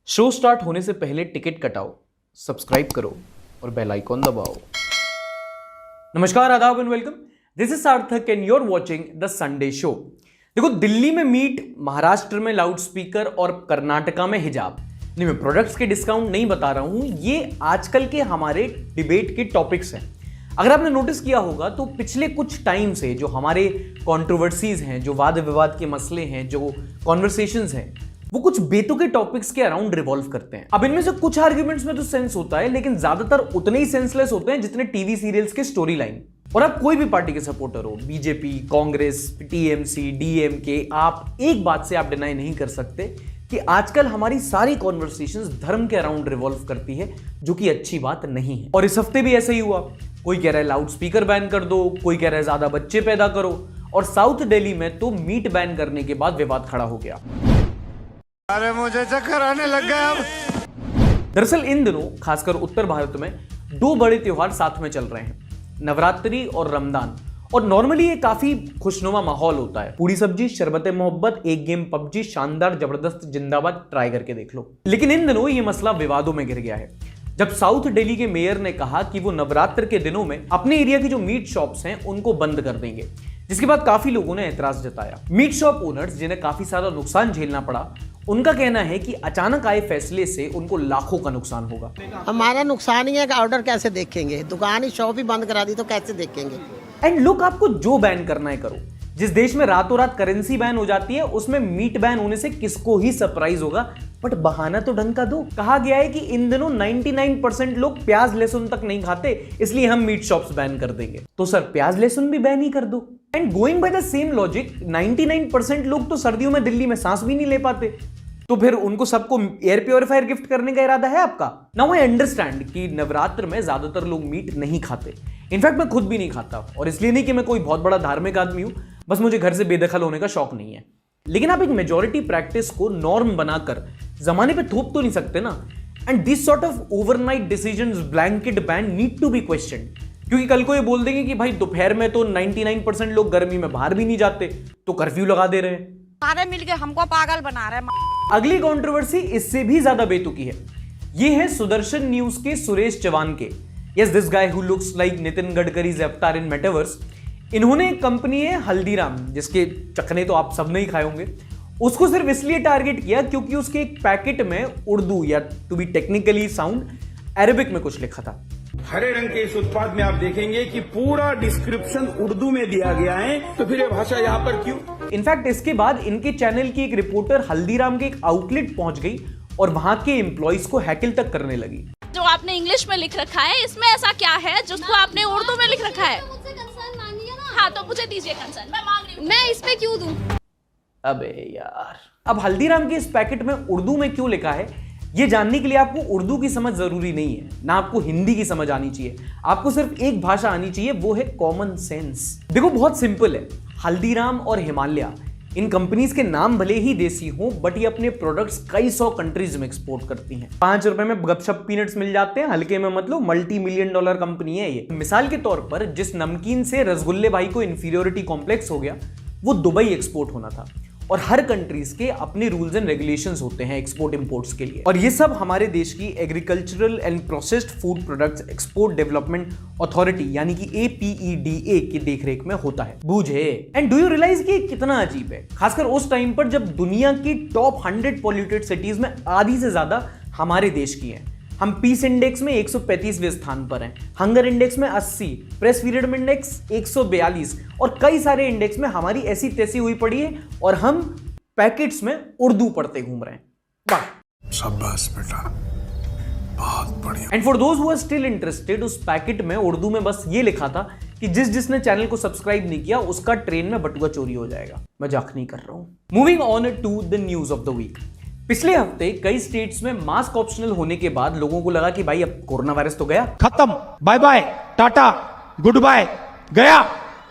Show start होने से पहले टिकट कटाओ, सब्सक्राइब करो और बेल आइकॉन दबाओ। नमस्कार, आदाब and welcome. This is Sarthak and you are watching the Sunday show. देखो, दिल्ली में मीट, महाराष्ट्र में लाउड स्पीकर और कर्नाटका में हिजाब। नहीं, मैं प्रोडक्ट्स के डिस्काउंट नहीं बता रहा हूं, ये आजकल के हमारे डिबेट के टॉपिक्स हैं। अगर आपने नोटिस किया होगा तो पिछले कुछ टाइम से जो हमारे कंट्रोवर्सीज हैं, जो वाद विवाद के मसले हैं, जो कॉन्वर्सेशंस हैं, वो कुछ बेतुके टॉपिक्स के अराउंड रिवॉल्व करते हैं। अब इनमें से कुछ आर्ग्यूमेंट्स में तो सेंस होता है, लेकिन ज्यादातर उतने ही सेंसलेस होते हैं जितने टीवी सीरियल्स के स्टोरी लाइन। और आप कोई भी पार्टी के सपोर्टर हो, बीजेपी, कांग्रेस, टीएमसी, डीएमके, आप एक बात से आप डिनाई नहीं कर सकते कि आजकल हमारी सारी कॉन्वर्सेशंस धर्म के अराउंड रिवॉल्व करती है, जो कि अच्छी बात नहीं है। और इस हफ्ते भी ऐसा ही हुआ। कोई कह रहा है लाउड स्पीकर बैन कर दो, कोई कह रहा है ज्यादा बच्चे पैदा करो, और साउथ दिल्ली में तो मीट बैन करने के बाद विवाद खड़ा हो गया। अरे मुझे चक्कर आने लग गया अब। दरअसल इन दिनों खासकर उत्तर भारत में दो बड़े त्योहार साथ में चल रहे हैं, नवरात्रि और रमजान। और नॉर्मली ये काफी खुशनुमा माहौल होता है। पूरी सब्जी, शरबत मोहब्बत, एक गेम पबजी, शानदार, जबरदस्त, जिंदाबाद, ट्राई करके देख लो। लेकिन इन दिनों ये मसला विवादों में घिर गया है, जब साउथ दिल्ली के मेयर ने कहा कि वो नवरात्र के दिनों में अपने एरिया की जो मीट शॉप्स हैं उनको बंद कर देंगे, जिसके बाद काफी लोगों ने एतराज जताया। मीट शॉप ओनर्स, जिन्हें काफी सारा नुकसान झेलना पड़ा, उनका कहना है कि अचानक आए फैसले से उनको लाखों का नुकसान होगा। हमारा नुकसान ही है कि ऑर्डर कैसे देखेंगे, दुकान ही शॉप ही बंद करा दी तो कैसे देखेंगे। एंड लुक, आपको जो बैन करना है करो। जिस देश में रातों रात करेंसी बैन हो जाती है, उसमें मीट बैन होने से किसको ही सरप्राइज होगा, बट बहाना तो ढंग का दो। कहा गया है कि इन दिनों 99% लोग प्याज लहसुन तक नहीं खाते, इसलिए हम मीट शॉप्स बैन कर देंगे। तो सर, प्याज लहसुन भी बैन ही कर दो। And going by the same logic, 99% लोग तो सर्दियों में दिल्ली में सांस भी नहीं ले पाते, तो फिर उनको सबको एयर प्योरीफायर गिफ्ट करने का इरादा है आपका? नाउ आई अंडरस्टैंड कि नवरात्र में ज्यादातर लोग मीट नहीं खाते। इनफैक्ट मैं खुद भी नहीं खाता, और इसलिए नहीं कि मैं कोई बहुत बड़ा धार्मिक आदमी हूं, बस मुझे घर से बेदखल होने का शौक नहीं है। लेकिन आप एक मेजॉरिटी प्रैक्टिस को नॉर्म बनाकर जमाने पे थोप तो नहीं सकते ना। And this sort of overnight decisions, blanket ban need to be questioned, क्योंकि कल को ये बोल देंगे कि भाई दोपहर में तो 99% लोग गर्मी में बाहर भी नहीं जाते, तो कर्फ्यू लगा दे रहे हैं। सारे मिलके हमको पागल बना रहे हैं। अगली कंट्रोवर्सी इससे भी ज्यादा बेतुकी है। ये है सुदर्शन न्यूज के सुरेश चौहान के। Yes, this guy who looks like Nitin Gadkari's avatar in metaverse. इन्होंने एक कंपनी है हल्दीराम, जिसके चखने तो आप सबने ही खाए होंगे, उसको सिर्फ इसलिए टारगेट किया क्योंकि उसके एक पैकेट में उर्दू, या to be technically sound, Arabic में कुछ लिखा था। हरे रंग के इस उत्पाद में आप देखेंगे कि पूरा डिस्क्रिप्शन उर्दू में दिया गया है, तो फिर ये भाषा यहाँ पर क्यों? इनफैक्ट इसके बाद इनके चैनल की एक रिपोर्टर हल्दीराम के एक आउटलेट पहुंच गई और वहां के एम्प्लॉइज को हैकल तक करने लगी। जो आपने इंग्लिश में लिख रखा है, इसमें ऐसा क्या है जिसको आपने उर्दू में लिख रखा है? हाँ, तो मुझे दीजिए कंसर्न, मैं मांग रही हूँ। मैं इस पे क्यों दूं? अबे यार, अब हल्दीराम के इस पैकेट में उर्दू में क्यों लिखा है, ये जानने के लिए आपको उर्दू की समझ जरूरी नहीं है, ना आपको हिंदी की समझ आनी चाहिए। आपको सिर्फ एक भाषा आनी चाहिए, वो है कॉमन सेंस। देखो, बहुत सिंपल है। हल्दीराम और हिमालय, इन कंपनीज के नाम भले ही देसी हो, बट ये अपने प्रोडक्ट्स कई 100 कंट्रीज में एक्सपोर्ट करती हैं। 5 रुपए में गपशप पीनट्स मिल जाते हैं, हल्के में मतलब $multi-million कंपनी है ये। मिसाल के तौर पर, जिस नमकीन से रसगुल्ले भाई को इंफीरियोरिटी कॉम्प्लेक्स हो गया, वो दुबई एक्सपोर्ट होना था। और हर कंट्रीज के अपने रूल्स एंड रेगुलेशंस होते हैं एक्सपोर्ट इंपोर्ट्स के लिए, और ये सब हमारे देश की agricultural and processed food products export development authority यानी कि APEDA की देखरेख में होता है। बूझे? एंड डू यू रियलाइज कि कितना अजीब है, खासकर उस टाइम पर जब दुनिया की टॉप 100 पॉल्यूटेड सिटीज में आधी से ज्यादा हमारे देश की हैं। हम पीस इंडेक्स में 135वें स्थान पर हैं, हंगर इंडेक्स में 80, प्रेस फ्रीडम इंडेक्स 142, और कई सारे इंडेक्स में हमारी ऐसी तैसी हुई पड़ी है, और हम पैकेट्स में उर्दू पढ़ते घूम रहे हैं। वाह, शाबाश बेटा, बहुत बढ़िया। And for those who are still interested, उस पैकेट में उर्दू में बस ये लिखा था कि जिसने चैनल को सब्सक्राइब नहीं किया उसका ट्रेन में बटुआ चोरी हो जाएगा। मजाक नहीं कर रहा हूं। Moving on to the news of the week. पिछले हफ्ते कई स्टेट्स में मास्क ऑप्शनल होने के बाद लोगों को लगा कि भाई अब कोरोना वायरस तो गया, खत्म, bye bye, tata, goodbye, गया।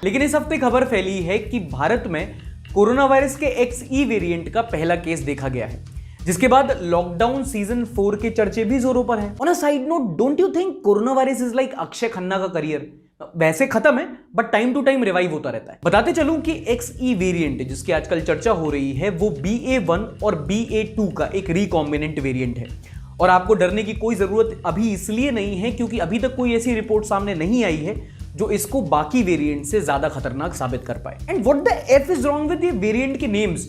लेकिन इस हफ्ते खबर फैली है कि भारत में कोरोना वायरस के XE वेरिएंट का पहला केस देखा गया है, जिसके बाद लॉकडाउन सीजन 4 के चर्चे भी जोरों पर हैं। On a side note, don't you think corona virus is like Akshay Khanna का करियर? वैसे खत्म है but time to time revive होता रहता है। बताते चलूं कि XE वेरिएंट जिसकी आजकल चर्चा हो रही है वो BA.1 और BA.2 का एक रिकॉम्बिनेंट वेरिएंट है और आपको डरने की कोई जरूरत अभी इसलिए नहीं है क्योंकि अभी तक कोई ऐसी रिपोर्ट सामने नहीं आई है जो इसको बाकी वेरिएंट से ज्यादा खतरनाक साबित कर पाए। And what the F is wrong with ये वेरिएंट के नेम्स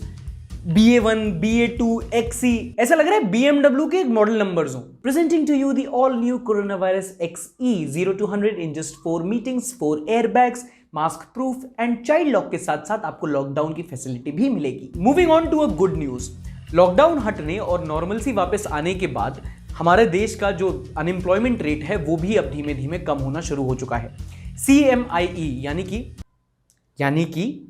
BA.1, BA.2, XE, ऐसा लग रहा है BMW के मॉडल नंबर्स हो। Presenting to you the all new corona virus XE 0-100 in just 4 meetings, 4 airbags, mask proof and child lock के साथ साथ आपको लॉकडाउन की फैसिलिटी भी मिलेगी। Moving on to a good news, lockdown हटने और नॉर्मलसी वापस आने के बाद हमारे देश का जो अनएम्प्लॉयमेंट रेट है वो भी अब धीमे धीमे कम होना शुरू हो चुका है। CMIE यानी कि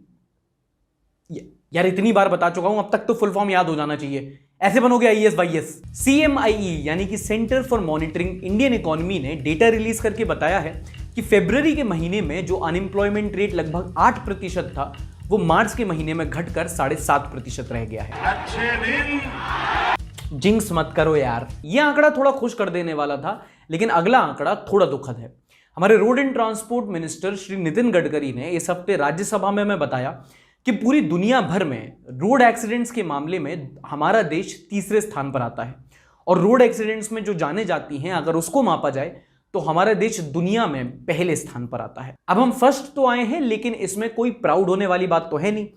यार इतनी बार बता चुका हूं, अब तक तो फुल फॉर्म याद हो जाना चाहिए, ऐसे बनोगे IAS। CMIE यानी कि centre for monitoring Indian economy ने डेटा रिलीज करके बताया है कि फरवरी के महीने में जो अनएम्प्लॉयमेंट रेट लगभग 8% था वो मार्च के महीने में घटकर 7.5% रह गया है। अच्छे दिन। जिंक्स मत करो यार, यह आंकड़ा थोड़ा खुश कर देने वाला था लेकिन अगला आंकड़ा थोड़ा दुखद है। हमारे road and transport minister Shri Nitin Gadkari ने इस हफ्ते राज्यसभा में बताया कि पूरी दुनिया भर में रोड एक्सीडेंट्स के मामले में हमारा देश तीसरे स्थान पर आता है और रोड एक्सीडेंट्स में जो जाने जाती हैं अगर उसको मापा जाए तो हमारा देश दुनिया में पहले स्थान पर आता है। अब हम फर्स्ट तो आए हैं लेकिन इसमें कोई प्राउड होने वाली बात तो है नहीं।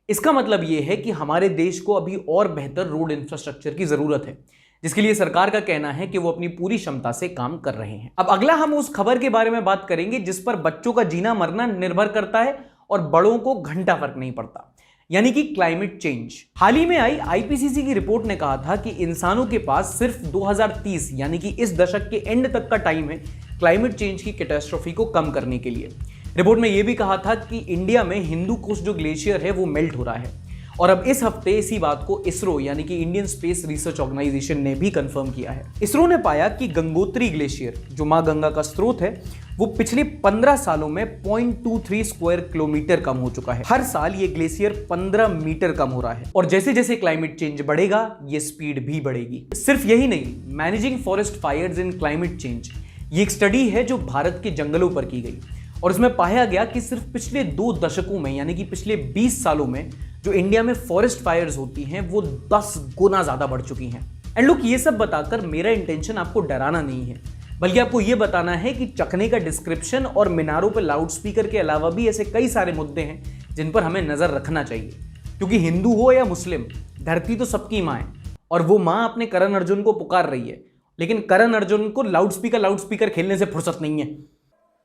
इसका मतलब यह है कि हमारे देश को अभी और बेहतर रोड इंफ्रास्ट्रक्चर की जरूरत है जिसके लिए सरकार का कहना है कि वो अपनी पूरी क्षमता से काम कर रहे हैं। अब अगला हम उस खबर के बारे में बात करेंगे जिस पर बच्चों का जीना मरना निर्भर करता है और बड़ों को घंटा फर्क नहीं पड़ता, यानी कि क्लाइमेट चेंज। हाल ही में आई IPCC की रिपोर्ट ने कहा था कि इंसानों के पास सिर्फ 2030 यानी कि इस दशक के एंड तक का टाइम है क्लाइमेट चेंज की कैटास्ट्रोफी को कम करने के लिए। रिपोर्ट में यह भी कहा था कि इंडिया में हिंदू कुश जो ग्लेशियर है वो मेल्ट हो रहा है और अब इस हफ्ते इसी बात को इसरो यानी कि इंडियन स्पेस रिसर्च ऑर्गेनाइजेशन ने भी कंफर्म किया है। इसरो ने पाया कि गंगोत्री ग्लेशियर जो मां गंगा का स्रोत है वो पिछले 15 सालों में 0.23 स्क्वायर किलोमीटर कम हो चुका है। हर साल ये ग्लेशियर 15 मीटर कम हो रहा है और जैसे जैसे क्लाइमेट चेंज बढ़ेगा ये स्पीड भी बढ़ेगी। सिर्फ यही नहीं, मैनेजिंग फॉरेस्ट फायर्स इन क्लाइमेट चेंज ये एक स्टडी है जो भारत के जंगलों पर की गई और इसमें पाया गया कि सिर्फ पिछले 2 दशकों में यानी कि पिछले 20 सालों में जो इंडिया में फॉरेस्ट फायर्स होती हैं वो 10 गुना ज्यादा बढ़ चुकी हैं। एंड लुक, ये सब बताकर मेरा इंटेंशन आपको डराना नहीं है बल्कि आपको ये बताना है कि चखने का डिस्क्रिप्शन और मीनारों पर लाउड स्पीकर के अलावा भी ऐसे कई सारे मुद्दे हैं जिन पर हमें नजर रखना चाहिए क्योंकि हिंदू हो या मुस्लिम धरती तो सबकी माँ है और वो माँ अपने करण अर्जुन को पुकार रही है लेकिन करण अर्जुन को लाउड स्पीकर खेलने से फुर्सत नहीं है।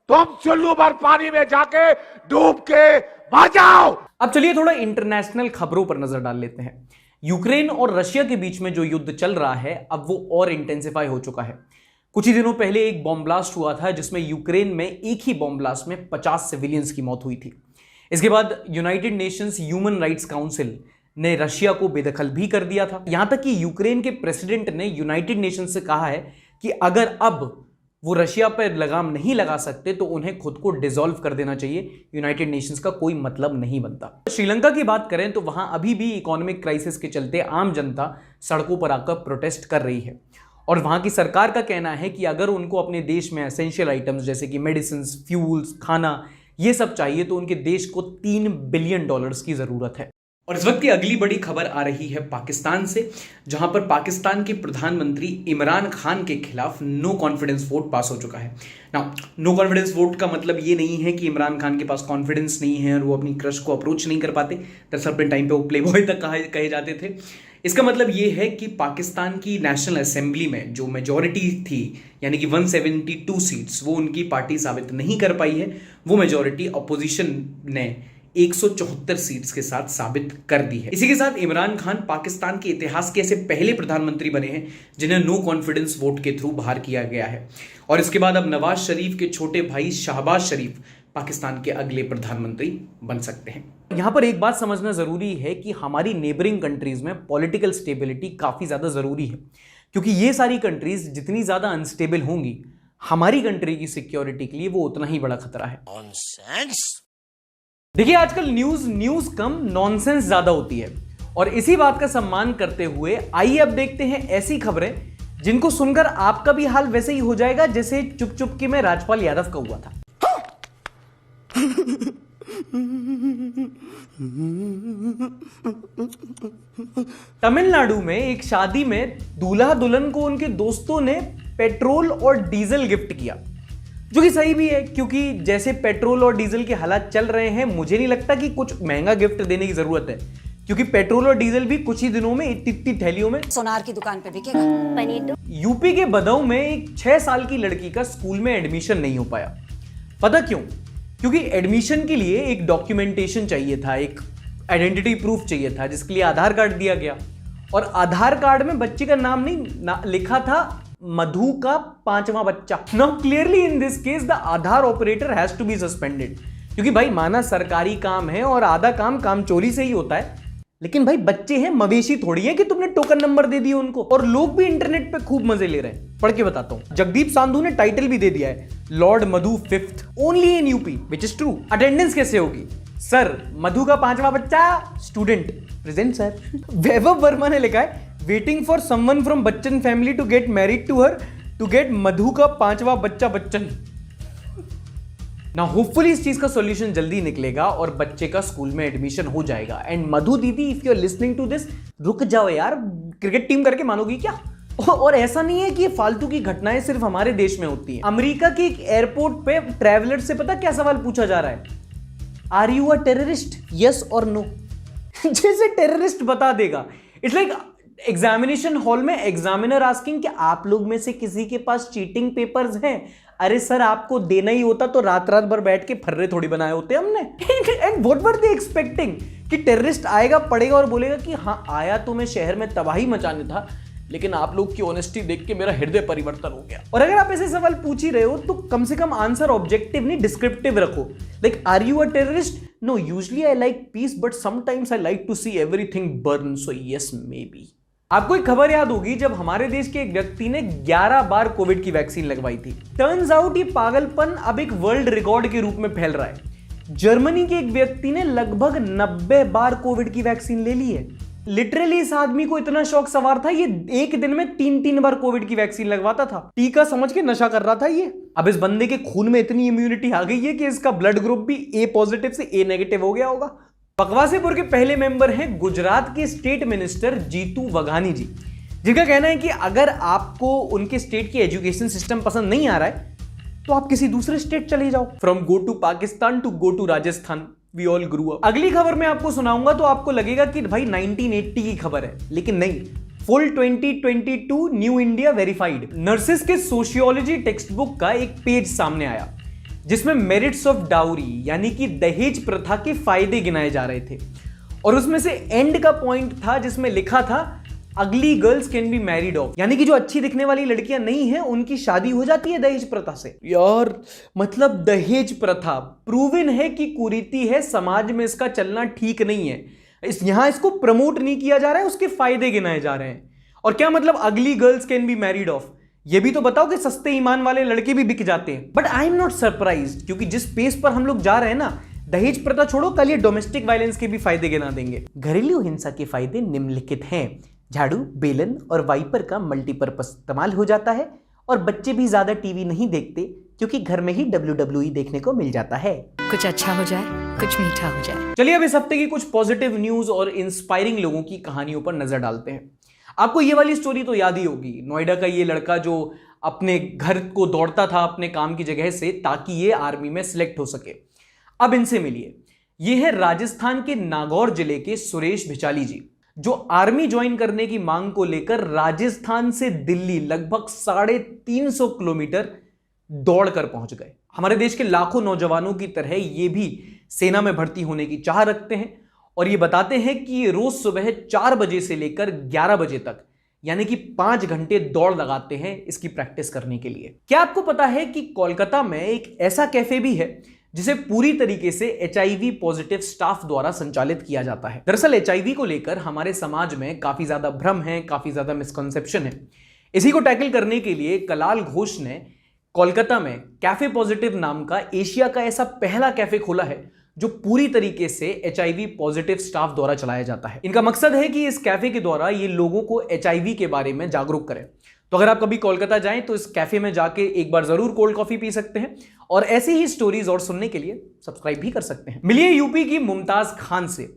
तुम चुल्लू भर पानी में जाके डूब के मर जाओ। अब चलिए थोड़ा इंटरनेशनल खबरों पर नजर डाल लेते हैं। यूक्रेन और रशिया के बीच में जो युद्ध चल रहा है अब वो और इंटेंसिफाई हो चुका है। कुछ ही दिनों पहले एक बॉम्ब ब्लास्ट हुआ था जिसमें यूक्रेन में एक ही बॉम्ब ब्लास्ट में 50 सिविलियंस की मौत हुई थी। इसके बाद United Nations human rights council ने रशिया को बेदखल भी कर दिया था। यहां तक कि यूक्रेन के प्रेसिडेंट ने यूनाइटेड नेशंस से कहा है कि अगर अब वो रशिया पर लगाम नहीं लगा सकते तो उन्हें खुद को डिसॉल्व कर देना चाहिए। यूनाइटेड नेशंस का कोई मतलब नहीं बनता। श्रीलंका की बात करें तो वहां अभी भी इकोनॉमिक क्राइसिस के चलते आम जनता सड़कों पर आकर प्रोटेस्ट कर रही है और वहां की सरकार का कहना है कि अगर उनको अपने देश में एसेंशियल आइटम्स जैसे कि मेडिसिन, फ्यूल्स, खाना ये सब चाहिए तो उनके देश को $3 बिलियन की जरूरत है। और इस वक्त की अगली बड़ी खबर आ रही है पाकिस्तान से, जहां पर पाकिस्तान के प्रधानमंत्री इमरान खान के खिलाफ नो कॉन्फिडेंस वोट पास हो चुका है। नो कॉन्फिडेंस वोट का मतलब ये नहीं है कि इमरान खान के पास कॉन्फिडेंस नहीं है और वो अपनी क्रश को अप्रोच नहीं कर पाते। दरअसल अपने टाइम पे वो प्ले बॉय तक कहे जाते थे। इसका मतलब ये है कि पाकिस्तान की नेशनल असेंबली में जो मेजॉरिटी थी यानी कि 172 सीट्स वो उनकी पार्टी साबित नहीं कर पाई है। वो मेजॉरिटी अपोजिशन ने 174 सीट्स के साथ साबित कर दी है। इसी के साथ इमरान खान पाकिस्तान के इतिहास के ऐसे पहले प्रधानमंत्री बने हैं जिन्हें नो कॉन्फिडेंस वोट के थ्रू बाहर किया गया है और इसके बाद अब नवाज शरीफ के छोटे भाई शहबाज शरीफ पाकिस्तान के अगले प्रधानमंत्री बन सकते हैं। यहां पर एक बात समझना जरूरी है कि हमारी नेबरिंग कंट्रीज में पॉलिटिकल स्टेबिलिटी काफी ज्यादा जरूरी है क्योंकि ये सारी कंट्रीज जितनी ज्यादा अनस्टेबल होंगी हमारी कंट्री की सिक्योरिटी के लिए वो उतना ही बड़ा खतरा है। देखिए आजकल न्यूज कम नॉनसेंस ज्यादा होती है और इसी बात का सम्मान करते हुए आइए अब देखते हैं ऐसी खबरें जिनको सुनकर आपका भी हाल वैसे ही हो जाएगा जैसे चुप चुपके में राजपाल यादव का हुआ था। तमिलनाडु में एक शादी में दूल्हा दुल्हन को उनके दोस्तों ने पेट्रोल और डीजल गिफ्ट किया, जो कि सही भी है, क्योंकि जैसे पेट्रोल और डीजल के हालात चल रहे हैं, मुझे नहीं लगता कि कुछ महंगा गिफ्ट देने की जरूरत है, क्योंकि पेट्रोल और डीजल भी कुछ ही दिनों में इतनी थैलियों में सोनार की दुकान पे बिकेगा। यूपी के बदाऊं में एक 6 साल की लड़की का स्कूल में एडमिशन नहीं हो पाया। पता क्यों? क्योंकि एडमिशन के लिए एक डॉक्यूमेंटेशन चाहिए था, एक आइडेंटिटी प्रूफ चाहिए था, जिसके लिए आधार कार्ड दिया गया, और आधार कार्ड में बच्चे का नाम नहीं लिखा था मधु का 5वां बच्चा। Now clearly in this case the Aadhaar operator has to be suspended, क्योंकि भाई माना सरकारी काम है और आधा काम चोरी से ही होता है, लेकिन भाई बच्चे हैं, मवेशी थोड़ी है कि तुमने टोकन नंबर दे दिए उनको। और लोग भी इंटरनेट पे खूब मजे ले रहे हैं। पढ़ के बताता हूं, जगदीप सांधू ने टाइटल भी दे दिया है, lord Madhu 5th only in UP, which is true. Attendance कैसे होगी? सर मधु का 5वां बच्चा, student present sir. Vaibhav Verma ने लिखा है, waiting for someone from Bachchan family to get married to her to get Madhu का 5वां बच्चा बच्चन। ना होपफुली इस चीज का सॉल्यूशन जल्दी निकलेगा और बच्चे का स्कूल में एडमिशन हो जाएगा। एंड मधु दीदी, if you are listening to this, रुक जाओ यार, क्रिकेट टीम करके मानोगी क्या? और ऐसा नहीं है कि ये फालतू की घटनाएं सिर्फ हमारे देश में होती हैं। अमेरिका के एक एयरपोर्ट पे ट्रैवलर से पता क्या सवाल पूछा जा रहा है? Are you a terrorist, yes और नो? जैसे टेररिस्ट बता देगा। इट्स लाइक एग्जामिनेशन हॉल में एग्जामिनर आस्किंग कि आप लोग में से किसी के पास चीटिंग पेपर्स हैं? अरे सर, आपको देना ही होता तो रात रात भर बैठ के फर्रे थोड़ी बनाए होते हमने। And what were they expecting कि टेररिस्ट आएगा, पढ़ेगा और बोलेगा कि हाँ आया तो मैं शहर में तबाही मचाने था, लेकिन आप लोग की ऑनेस्टी देख के मेरा हृदय परिवर्तन हो गया। और अगर आप ऐसे सवाल पूछ ही रहे हो तो कम से कम आंसर ऑब्जेक्टिव नहीं डिस्क्रिप्टिव रखो। Like, are you a terrorist? No, usually I like peace but sometimes I like to see everything burn, so yes maybe. आपको एक खबर याद होगी, जब हमारे देश के एक व्यक्ति ने 11 बार कोविड की वैक्सीन लगवाई थी। टर्न्स आउट ये पागलपन अब एक वर्ल्ड रिकॉर्ड के रूप में फैल रहा है। जर्मनी के एक व्यक्ति ने लगभग 90 बार कोविड की वैक्सीन ले ली है। लिटरली इस आदमी को इतना शौक सवार था, ये एक दिन में 3 बार कोविड की वैक्सीन लगवाता था। टीका समझ के नशा कर रहा था ये। अब इस बंदे के खून में इतनी इम्यूनिटी आ गई है कि इसका ब्लड ग्रुप भी ए पॉजिटिव से ए नेगेटिव हो गया होगा। बकवासीपुर के पहले मेंबर हैं गुजरात के स्टेट मिनिस्टर जीतू वघानी जी, जिनका कहना है कि अगर आपको उनके स्टेट की एजुकेशन सिस्टम पसंद नहीं आ रहा है तो आप किसी दूसरे स्टेट चले जाओ। From go to Pakistan to go to Rajasthan, we all grew up. अगली खबर मैं आपको सुनाऊंगा तो आपको लगेगा कि भाई 1980 की खबर है, लेकिन नहीं, full 2022 new India verified. Nurses के सोशियोलॉजी टेक्स्ट बुक का एक पेज सामने आया जिसमें मेरिट्स ऑफ डाउरी यानी कि दहेज प्रथा के फायदे गिनाए जा रहे थे, और उसमें से एंड का पॉइंट था जिसमें लिखा था अगली girls can be married of, यानी कि जो अच्छी दिखने वाली लड़कियां नहीं हैं उनकी शादी हो जाती है दहेज प्रथा से। यार मतलब दहेज प्रथा प्रूवन है कि कुरीति है, समाज में इसका चलना ठीक नहीं है, यहां इसको प्रमोट नहीं किया जा रहा है, उसके फायदे गिनाए जा रहे हैं। और क्या मतलब अगली girls can be married of? ये भी तो बताओ कि सस्ते ईमान वाले लड़के भी बिक जाते हैं। But I am not surprised, क्योंकि जिस पेस पर हम लोग जा रहे हैं ना, दहेज प्रथा छोड़ो, कल ये डोमेस्टिक वायलेंस के भी फायदे गिना देंगे। घरेलू हिंसा के फायदे निम्नलिखित हैं। झाड़ू, बेलन और वाइपर का मल्टीपर्पज इस्तेमाल हो जाता है, और बच्चे भी ज्यादा टीवी नहीं देखते क्योंकि घर में ही WWE देखने को मिल जाता है। कुछ अच्छा हो जाए, कुछ मीठा हो जाए। चलिए अब इस हफ्ते की कुछ पॉजिटिव न्यूज और इंस्पायरिंग लोगों की कहानियों पर नजर डालते हैं। आपको ये वाली स्टोरी तो याद ही होगी, नोएडा का ये लड़का जो अपने घर को दौड़ता था अपने काम की जगह से ताकि ये आर्मी में सिलेक्ट हो सके। अब इनसे मिलिए। ये है राजस्थान के नागौर जिले के सुरेश भिचाली जी, जो आर्मी ज्वाइन करने की मांग को लेकर राजस्थान से दिल्ली लगभग 350 किलोमीटर दौड़कर पहुंच गए। हमारे देश के लाखों नौजवानों की तरह ये भी सेना में भर्ती होने की चाह रखते हैं, और ये बताते हैं कि ये रोज सुबह 4 बजे से लेकर 11 बजे तक यानी कि 5 घंटे दौड़ लगाते हैं इसकी प्रैक्टिस करने के लिए। क्या आपको पता है कि कोलकाता में एक ऐसा कैफे भी है जिसे पूरी तरीके से HIV पॉजिटिव स्टाफ द्वारा संचालित किया जाता है। दरअसल HIV को लेकर हमारे समाज में काफी ज्यादा भ्रम है, काफी ज्यादा मिसकंसेप्शन है। इसी को टैकल करने के लिए कलाल घोष ने कोलकाता में कैफे पॉजिटिव नाम का एशिया का ऐसा पहला कैफे खोला है जो पूरी तरीके से HIV पॉजिटिव स्टाफ द्वारा चलाया जाता है। इनका मकसद है कि इस कैफे के द्वारा ये लोगों को HIV के बारे में जागरूक करें। तो अगर आप कभी कोलकाता जाएं तो इस कैफे में जाके एक बार जरूर कोल्ड कॉफी पी सकते हैं और ऐसी ही स्टोरीज और सुनने के लिए सब्सक्राइब भी कर सकते हैं। मिलिए यूपी की मुमताज खान से।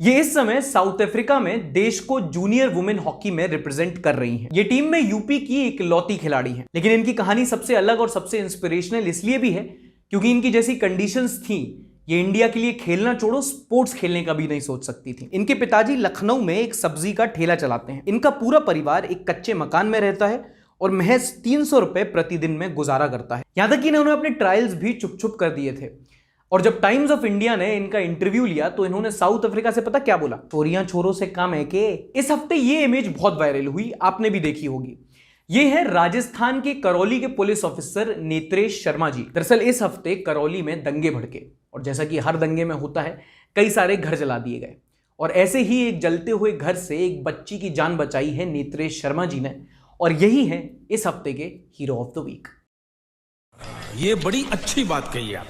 ये इस समय साउथ अफ्रीका में देश को जूनियर वुमेन हॉकी में रिप्रेजेंट कर रही हैं। ये टीम में यूपी की इकलौती खिलाड़ी हैं, लेकिन इनकी कहानी सबसे अलग और सबसे इंस्पिरेशनल इसलिए भी है क्योंकि इनकी जैसी कंडीशंस थी ये इंडिया के लिए खेलना छोड़ो स्पोर्ट्स खेलने का भी नहीं सोच सकती थी। इनके पिताजी लखनऊ में एक सब्जी का ठेला चलाते हैं। इनका पूरा परिवार एक कच्चे मकान में रहता है और महज 300 रुपए प्रतिदिन में गुजारा करता है। यहां तक कि इन्होंने अपने ट्रायल्स भी चुप चुप कर दिए थे। और जब टाइम्स ऑफ इंडिया ने इनका इंटरव्यू लिया तो इन्होंने साउथ अफ्रीका से पता क्या बोला, चोरियां छोरों से कम है के। इस हफ्ते ये इमेज बहुत वायरल हुई, आपने भी देखी होगी। ये है राजस्थान के करौली के पुलिस ऑफिसर नेत्रेश शर्मा जी। दरअसल इस हफ्ते करौली में दंगे भड़के और जैसा कि हर दंगे में होता है कई सारे घर जला दिए गए और ऐसे ही एक जलते हुए घर से एक बच्ची की जान बचाई है नेत्रेश शर्मा जी ने और यही है इस हफ्ते के हीरो ऑफ द वीक। ये बड़ी अच्छी बात कही आप।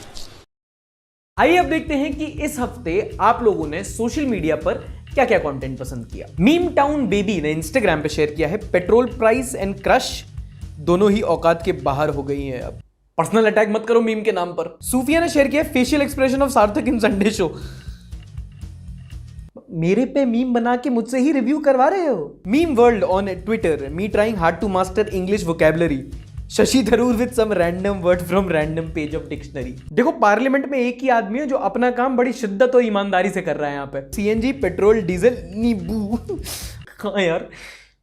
आइए अब देखते हैं कि इस हफ्ते आप लोगों ने सोशल मीडिया पर क्या क्या कंटेंट पसंद किया। मीम टाउन बेबी ने इंस्टाग्राम पे शेयर किया है, पेट्रोल प्राइस एंड क्रश दोनों ही औकात के बाहर हो गई हैं। अब पर्सनल अटैक मत करो मीम के नाम पर। सूफिया ने शेयर किया फेशियल एक्सप्रेशन ऑफ सार्थक इन संडे शो। मेरे पे मीम बना के मुझसे ही रिव्यू करवा रहे हो। Meme world on Twitter, me trying hard to master English vocabulary, Shashi Tharoor with some random word from random page of dictionary. देखो पार्लियामेंट में एक ही आदमी है जो अपना काम बड़ी शिद्दत और ईमानदारी से कर रहा है यहाँ पे। सीएनजी, पेट्रोल, डीजल, नींबू। हाँ यार,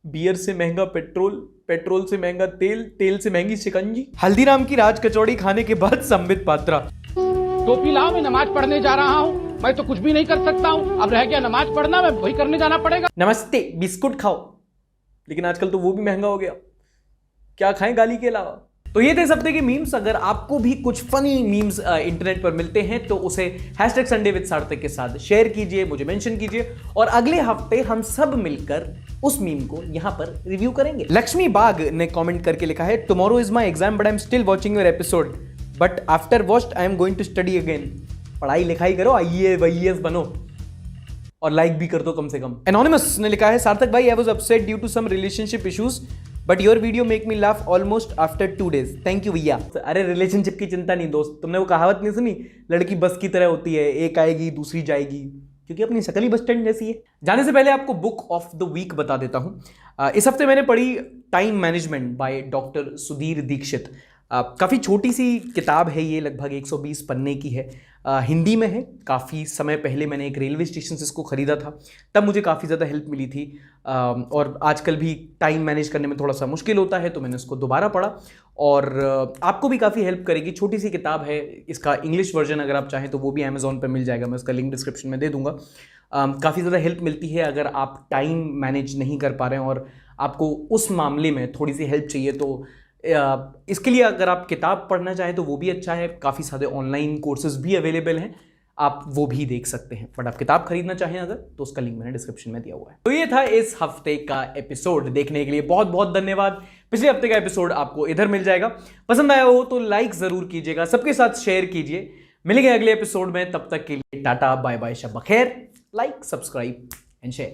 बियर से महंगा पेट्रोल, पेट्रोल से महंगा तेल, तेल से महंगी शिकंजी। हल्दीराम की राज कचौड़ी खाने के बाद संबित पात्रा, टोपी लाओ, मैं नमाज पढ़ने जा रहा हूँ, मैं तो कुछ भी नहीं कर सकता हूँ, अब रह गया नमाज पढ़ना, मैं वही करने जाना पड़ेगा। नमस्ते, बिस्कुट खाओ, लेकिन आजकल तो वो भी महंगा हो गया, क्या खाएं गाली के अलावा। तो ये थे इस हफ्ते के मीम्स। अगर आपको भी कुछ फनी मीम्स इंटरनेट पर मिलते हैं तो उसे #SundayWithSarthak के साथ शेयर कीजिए, मुझे मेंशन कीजिए और अगले हफ्ते हम सब मिलकर उस मीम को यहां पर रिव्यू करेंगे। लक्ष्मी बाग ने कमेंट करके लिखा है, tomorrow is my exam but I am still watching your episode but after watched I am going to study again. पढ़ाई लिखाई करो, IAS बनो और लाइक भी कर दो कम से कम। एनोनिमस ने लिखा है, सार्थक भाई I was upset due to some relationship issues but your video make me laugh almost after 2 days। Thank you भैया। अरे रिलेशनशिप की चिंता नहीं दोस्त, तुमने वो कहावत नहीं सुनी, लड़की बस की तरह होती है, एक आएगी दूसरी जाएगी, क्योंकि अपनी शक्ल ही बस स्टैंड जैसी है। जाने से पहले आपको बुक ऑफ द वीक बता देता हूं। इस हफ्ते मैंने पढ़ी time management by doctor Sudhir Dikshit. काफ़ी छोटी सी किताब है ये, लगभग 120 पन्ने की है, हिंदी में है। काफ़ी समय पहले मैंने एक रेलवे स्टेशन से इसको ख़रीदा था, तब मुझे काफ़ी ज़्यादा हेल्प मिली थी और आजकल भी टाइम मैनेज करने में थोड़ा सा मुश्किल होता है तो मैंने इसको दोबारा पढ़ा और आपको भी काफ़ी हेल्प करेगी। छोटी सी किताब है, इसका इंग्लिश वर्जन अगर आप चाहें तो वो भी अमेज़ॉन पर मिल जाएगा, मैं उसका लिंक डिस्क्रिप्शन में दे दूँगा। काफ़ी ज़्यादा हेल्प मिलती है अगर आप टाइम मैनेज नहीं कर पा रहे हैं और आपको उस मामले में थोड़ी सी हेल्प चाहिए तो इसके लिए अगर आप किताब पढ़ना चाहें तो वो भी अच्छा है। काफ़ी सारे ऑनलाइन कोर्सेज भी अवेलेबल हैं, आप वो भी देख सकते हैं। बट आप किताब खरीदना चाहें अगर तो उसका लिंक मैंने डिस्क्रिप्शन में दिया हुआ है। तो ये था इस हफ्ते का एपिसोड। देखने के लिए बहुत बहुत धन्यवाद। पिछले हफ्ते का एपिसोड आपको इधर मिल जाएगा। पसंद आया हो तो लाइक ज़रूर कीजिएगा, सबके साथ शेयर कीजिए। मिलेंगे अगले एपिसोड में, तब तक के लिए टाटा बाय बाय, शब बखैर। Like, subscribe and share.